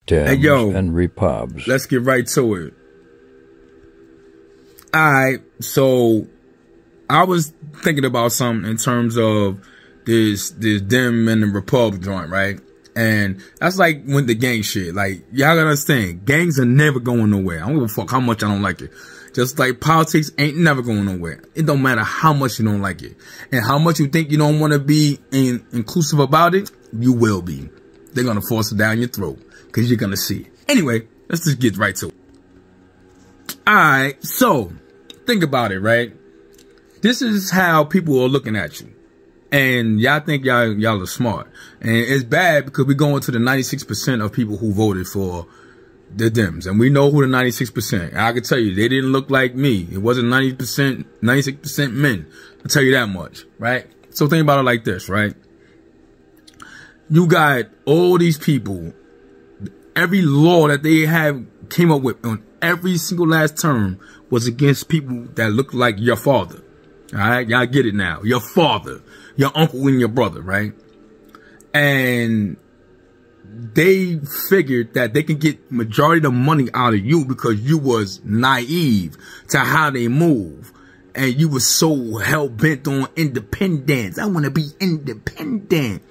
Dems, hey, yo, and Repubs. Let's get right to it. Alright, so I was thinking about something in terms of this Dem and the Repub joint, right? And that's like when the gang shit. Like, y'all gotta understand, gangs are never going nowhere. I don't give a fuck how much I don't like it. Just like politics ain't never going nowhere. It don't matter how much you don't like it. And how much you think you don't want to be inclusive about it, you will be. They're gonna force it down your throat. Because you're gonna see it. Anyway, let's just get right to it. Alright, so, think about it, right? This is how people are looking at you. And y'all think y'all are smart. And it's bad because we're going to the 96% of people who voted for the Dems. And we know who the 96%. And I can tell you, they didn't look like me. It wasn't 90%, 96% men. I'll tell you that much, right? So think about it like this, right? You got all these people. Every law that they came up with on every single last term was against people that look like your father. All right, y'all get it now. Your father, your uncle, and your brother, right? And they figured that they could get majority of the money out of you because you was naive to how they move. And you was so hell-bent on independence. I want to be independent.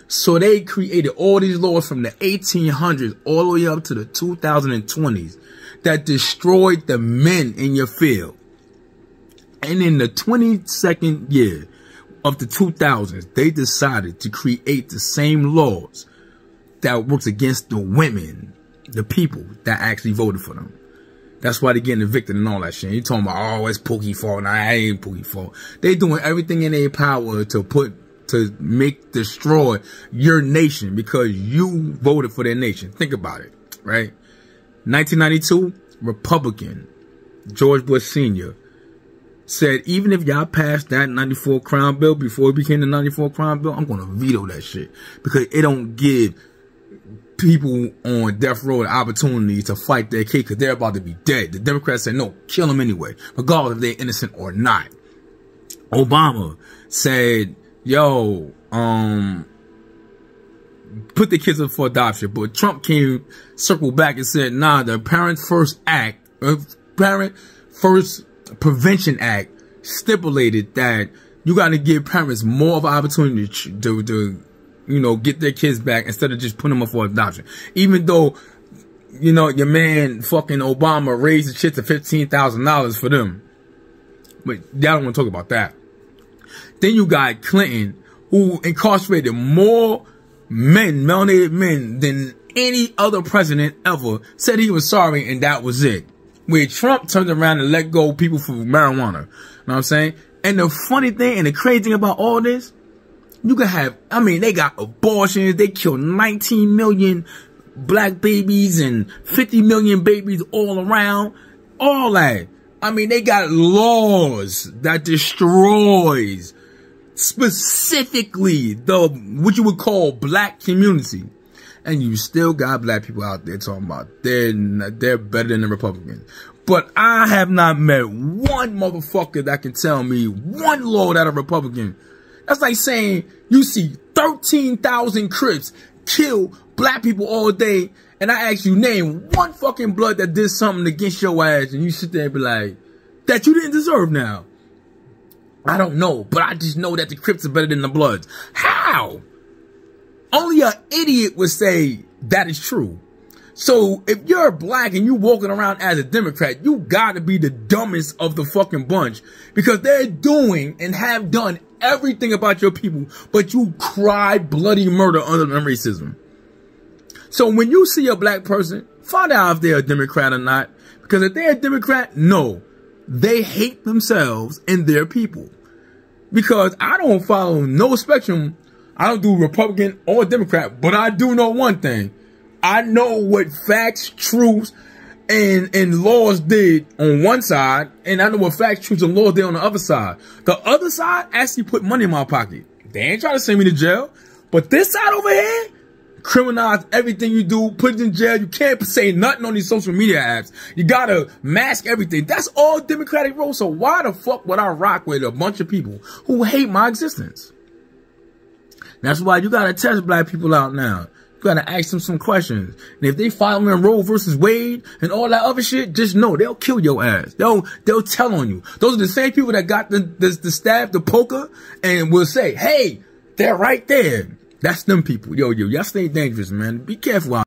So they created all these laws from the 1800s all the way up to the 2020s that destroyed the men in your field. And in the 22nd year of the 2000s, they decided to create the same laws that works against the women, the people that actually voted for them. That's why they're getting evicted and all that shit. You talking about, oh, it's Pookie fault. Nah, it ain't Pookie fault. They doing everything in their power to destroy your nation because you voted for their nation. Think about it, right? 1992, Republican George Bush Sr. said, even if y'all passed that 94 crime bill before it became the 94 crime bill, I'm going to veto that shit because it don't give people on death row the opportunity to fight their case because they're about to be dead. The Democrats said, no, kill them anyway, regardless if they're innocent or not. Obama said, yo, put the kids up for adoption. But Trump circled back and said, nah, the Parent First Prevention Act stipulated that you got to give parents more of an opportunity to you know, get their kids back instead of just putting them up for adoption. Even though, you know, your man fucking Obama raised the shit to $15,000 for them. But y'all don't want to talk about that. Then you got Clinton, who incarcerated more melanated men than any other president ever, said he was sorry and that was it. Where Trump turned around and let go people for marijuana. You know what I'm saying? And the funny thing and the crazy thing about all this, you can have, I mean, they got abortions, they killed 19 million black babies and 50 million babies all around, all that. I mean, they got laws that destroys specifically what you would call black community. And you still got black people out there talking about they're better than the Republicans. But I have not met one motherfucker that can tell me one law that a Republican. That's like saying you see 13,000 Crips kill black people all day, and I ask you name one fucking blood that did something against your ass, and you sit there and be like, that you didn't deserve now. I don't know, but I just know that the Crips are better than the Bloods. How? Only an idiot would say that is true. So if you're black and you walking around as a Democrat, you gotta be the dumbest of the fucking bunch because they're doing and have done everything about your people, but you cry bloody murder under them racism. So when you see a black person, find out if they're a Democrat or not. Because if they're a Democrat, no, they hate themselves and their people. Because I don't follow no spectrum. I don't do Republican or Democrat, but I do know one thing. I know what facts, truths, and laws did on one side, and I know what facts, truths, and laws did on the other side. The other side actually put money in my pocket. They ain't trying to send me to jail. But this side over here, criminalize everything you do, put it in jail. You can't say nothing on these social media apps. You gotta mask everything. That's all Democratic rules. So why the fuck would I rock with a bunch of people who hate my existence? That's why you gotta test black people out now. gotta ask them some questions. And if they following Roe versus Wade and all that other shit, just know they'll kill your ass. They'll tell on you. Those are the same people that got the stab, the poker, and will say, hey, they're right there. That's them people. Yo, y'all stay dangerous, man. Be careful out